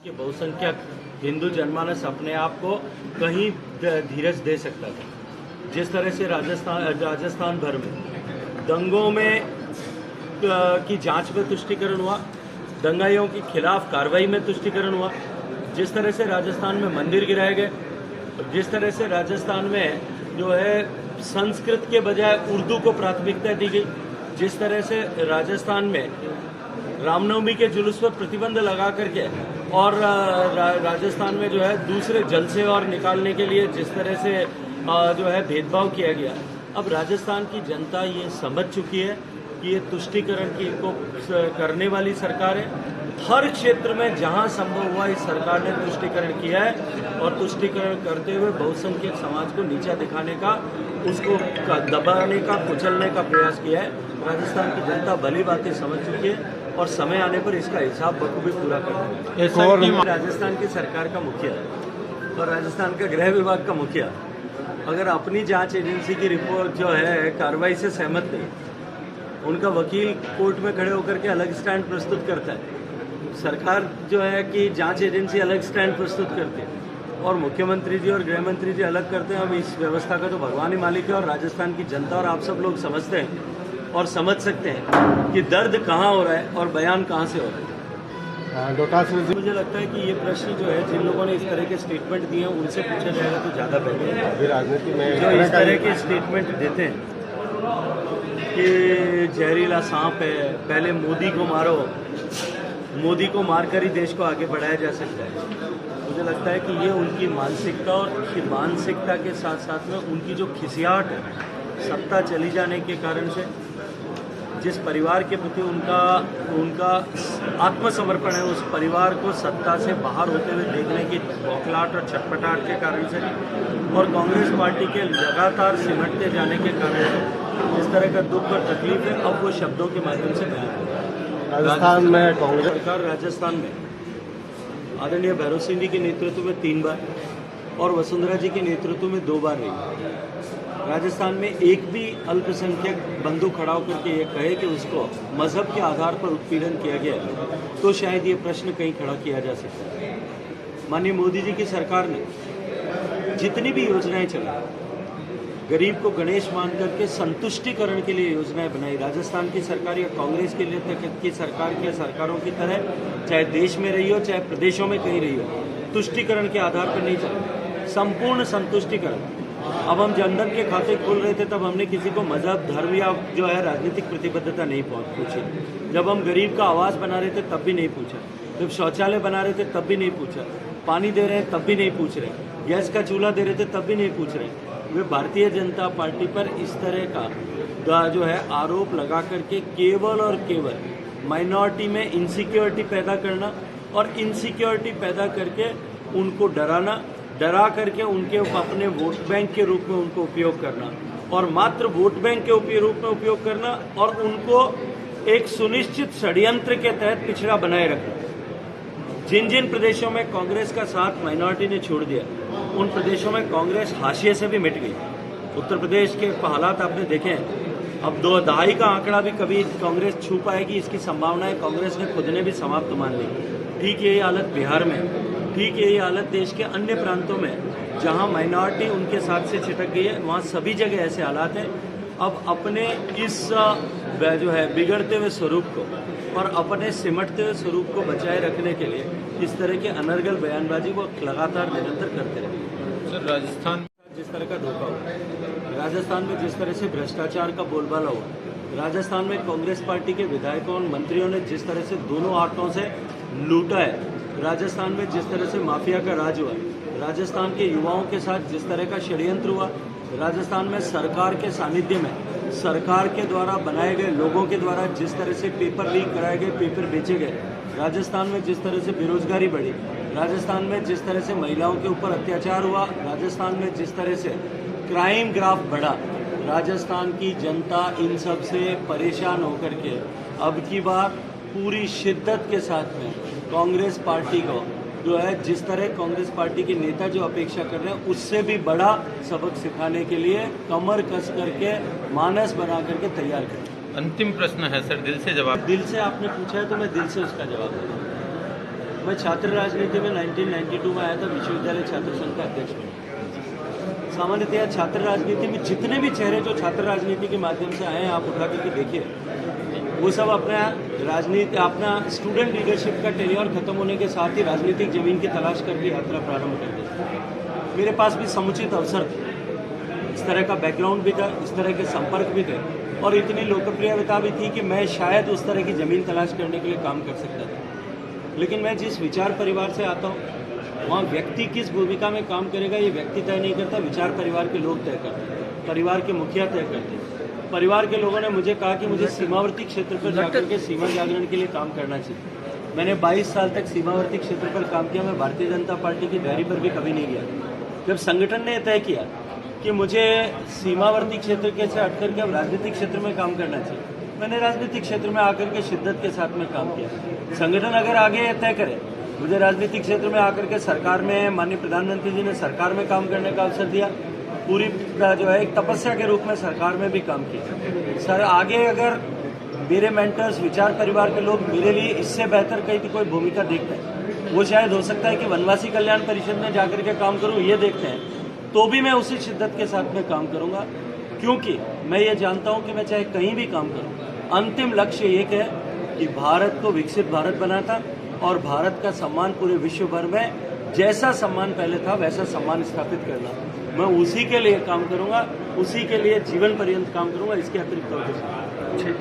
कि बहुसंख्यक हिंदू जनमानस अपने आप को कहीं धीरज दे सकता था। जिस तरह से राजस्थान भर में दंगों में की जांच में तुष्टिकरण हुआ, दंगाइयों के खिलाफ कार्रवाई में तुष्टिकरण हुआ, जिस तरह से राजस्थान में मंदिर गिराए गए, जिस तरह से राजस्थान में जो है संस्कृत के बजाय उर्दू को प्राथमिकता दी गई, जिस तरह से राजस्थान में रामनवमी के जुलूस पर प्रतिबंध लगा करके और राजस्थान में जो है दूसरे जलसे और निकालने के लिए जिस तरह से जो है भेदभाव किया गया। अब राजस्थान की जनता ये समझ चुकी है कि ये तुष्टिकरण की को करने वाली सरकार है। हर क्षेत्र में जहां संभव हुआ इस सरकार ने तुष्टिकरण किया है और तुष्टिकरण करते हुए बहुसंख्यक समाज को नीचा दिखाने का, उसको दबाने का, कुचलने का प्रयास किया है। राजस्थान की जनता भली बातें समझ चुकी है और समय आने पर इसका हिसाब बखूबी पूरा करेंगे। एक और राजस्थान की सरकार का मुखिया और राजस्थान का गृह विभाग का मुखिया अगर अपनी जांच एजेंसी की रिपोर्ट जो है कार्रवाई से सहमत नहीं, उनका वकील कोर्ट में खड़े होकर के अलग स्टैंड प्रस्तुत करता है, सरकार जो है कि जांच एजेंसी अलग स्टैंड प्रस्तुत करती है और मुख्यमंत्री जी और गृह मंत्री जी अलग करते हैं। अब इस व्यवस्था का तो भगवान ही मालिक है और राजस्थान की जनता और आप सब लोग समझते हैं और समझ सकते हैं कि दर्द कहाँ हो रहा है और बयान कहाँ से हो रहा है। मुझे लगता है कि ये प्रश्न जो है जिन लोगों ने इस तरह के स्टेटमेंट दिए हैं उनसे पूछा जाएगा तो ज़्यादा बेहतर है। राजनीति में जो इस तरह के स्टेटमेंट देते हैं कि जहरीला सांप है, पहले मोदी को मारो, मोदी को मारकर ही देश को आगे बढ़ाया जा सकता है। मुझे लगता है कि ये उनकी मानसिकता और मानसिकता के साथ साथ में उनकी जो खिसियाहट है सत्ता चली जाने के कारण से, जिस परिवार के प्रति उनका आत्मसमर्पण है, उस परिवार को सत्ता से बाहर होते हुए देखने की बौखलाहट और छटपटाहट के कारण से और कांग्रेस पार्टी के लगातार सिमटते जाने के कारण से इस तरह का दुख और तकलीफ है। अब वो शब्दों के माध्यम से बयान कर रहे हैं। राजस्थान में कांग्रेस सरकार राजस्थान में आदरणीय भैरव सिंह जी के नेतृत्व में 3 बार और वसुंधरा जी के नेतृत्व में 2 बार रही। राजस्थान में एक भी अल्पसंख्यक बंधु खड़ा होकर के ये कहे कि उसको मजहब के आधार पर उत्पीड़न किया गया तो शायद ये प्रश्न कहीं खड़ा किया जा सकता है। माननीय मोदी जी की सरकार ने जितनी भी योजनाएं चलाई, गरीब को गणेश मान करके संतुष्टिकरण के लिए योजनाएं बनाई। राजस्थान की सरकार या कांग्रेस के लिए तक की सरकार के सरकारों की तरह चाहे देश में रही हो चाहे प्रदेशों में कहीं रही हो, तुष्टिकरण के आधार पर नहीं चला, संपूर्ण संतुष्टिकरण। अब हम जनधन के खाते खोल रहे थे तब हमने किसी को मजहब, धर्म या जो है राजनीतिक प्रतिबद्धता नहीं पूछी। जब हम गरीब का आवास बना रहे थे तब भी नहीं पूछा, जब शौचालय बना रहे थे तब भी नहीं पूछा, पानी दे रहे हैं तब भी नहीं पूछ रहे, गैस का चूल्हा दे रहे थे तब भी नहीं पूछ रहे। वे भारतीय जनता पार्टी पर इस तरह का जो है आरोप लगा करके केवल और केवल माइनॉरिटी में इनसिक्योरिटी पैदा करना और इनसिक्योरिटी पैदा करके उनको डरा करके उनके अपने वोट बैंक के रूप में उनको उपयोग करना और मात्र वोट बैंक के रूप में उपयोग करना और उनको एक सुनिश्चित षड्यंत्र के तहत पिछड़ा बनाए रखना। जिन जिन प्रदेशों में कांग्रेस का साथ माइनॉरिटी ने छोड़ दिया उन प्रदेशों में कांग्रेस हाशिए से भी मिट गई। उत्तर प्रदेश के हालात आपने देखे हैं। अब 2 दहाई का आंकड़ा भी कभी कांग्रेस छू पाएगी इसकी संभावनाएं कांग्रेस ने खुद ने भी समाप्त मान ली। ठीक यही हालत बिहार में, ठीक यही हालत देश के अन्य प्रांतों में जहां माइनॉरिटी उनके साथ से छिटक गई है, वहां सभी जगह ऐसे हालात हैं। अब अपने इस जो है बिगड़ते हुए स्वरूप को और अपने सिमटते हुए स्वरूप को बचाए रखने के लिए इस तरह के अनर्गल बयानबाजी वो लगातार निरंतर करते रहे। सर, राजस्थान जिस तरह का धोखा हुआ, राजस्थान में जिस तरह से भ्रष्टाचार का बोलबाला हुआ, राजस्थान में कांग्रेस पार्टी के विधायकों और मंत्रियों ने जिस तरह से दोनों हाथों से लूटा है, राजस्थान में जिस तरह से माफिया का राज हुआ, राजस्थान के युवाओं के साथ जिस तरह का षड्यंत्र हुआ, राजस्थान में सरकार के सानिध्य में सरकार के द्वारा बनाए गए लोगों के द्वारा जिस तरह से पेपर लीक कराए गए, पेपर बेचे गए, राजस्थान में जिस तरह से बेरोजगारी बढ़ी, राजस्थान में जिस तरह से महिलाओं के ऊपर अत्याचार हुआ, राजस्थान में जिस तरह से क्राइम ग्राफ बढ़ा, राजस्थान की जनता इन सब से परेशान होकर के अब की बार पूरी शिद्दत के साथ में कांग्रेस पार्टी को जो है जिस तरह कांग्रेस पार्टी के नेता जो अपेक्षा कर रहे हैं उससे भी बड़ा सबक सिखाने के लिए कमर कस करके मानस बना करके तैयार करें। अंतिम प्रश्न है सर, दिल से जवाब। दिल से आपने पूछा है तो मैं दिल से उसका जवाब दूंगा। मैं छात्र राजनीति में 1992 में आया था, विश्वविद्यालय छात्र संघ का अध्यक्ष बना। सामान्यतः छात्र राजनीति में जितने भी चेहरे जो छात्र राजनीति के माध्यम से आए हैं, आप उठा करके देखिए, वो सब अपना स्टूडेंट लीडरशिप का टेन्योर खत्म होने के साथ ही राजनीतिक जमीन की तलाश करके यात्रा प्रारंभ कर दी। मेरे पास भी समुचित अवसर थे, इस तरह का बैकग्राउंड भी था, इस तरह के संपर्क भी थे और इतनी लोकप्रियता भी थी कि मैं शायद उस तरह की जमीन तलाश करने के लिए काम कर सकता था। लेकिन मैं जिस विचार परिवार से आता हूँ, वहाँ व्यक्ति किस भूमिका में काम करेगा ये व्यक्ति तय नहीं करता, विचार परिवार के लोग तय करते हैं, परिवार के मुखिया तय करते हैं। परिवार के लोगों ने मुझे कहा कि मुझे सीमावर्ती क्षेत्र पर जाकर के सीमा जागरण के लिए काम करना चाहिए। मैंने 22 साल तक सीमावर्ती क्षेत्र पर काम किया। मैं भारतीय जनता पार्टी की डायरी पर भी कभी नहीं गया। जब संगठन ने तय किया कि मुझे सीमावर्ती क्षेत्र के से हट करके अब राजनीतिक क्षेत्र में काम करना चाहिए, मैंने राजनीतिक क्षेत्र में आकर के शिद्दत के साथ में काम किया। संगठन अगर आगे तय करे, मुझे राजनीतिक क्षेत्र में आकर के सरकार में माननीय प्रधानमंत्री जी ने सरकार में काम करने का अवसर दिया, पूरी जो है एक तपस्या के रूप में सरकार में भी काम किया। सर आगे अगर मेरे मेंटर्स विचार परिवार के लोग मेरे लिए इससे बेहतर कहीं कोई भूमिका देखते हैं, वो शायद हो सकता है कि वनवासी कल्याण परिषद में जाकर के काम करूं, ये देखते हैं, तो भी मैं उसी शिद्दत के साथ में काम करूंगा, क्योंकि मैं ये जानता हूं कि मैं चाहे कहीं भी काम करूं, अंतिम लक्ष्य एक है कि भारत को विकसित भारत बनाता और भारत का सम्मान पूरे विश्व भर में जैसा सम्मान पहले था वैसा सम्मान स्थापित करना। मैं उसी के लिए काम करूंगा, उसी के लिए जीवन पर्यंत काम करूंगा, इसके अतिरिक्त और कुछ नहीं।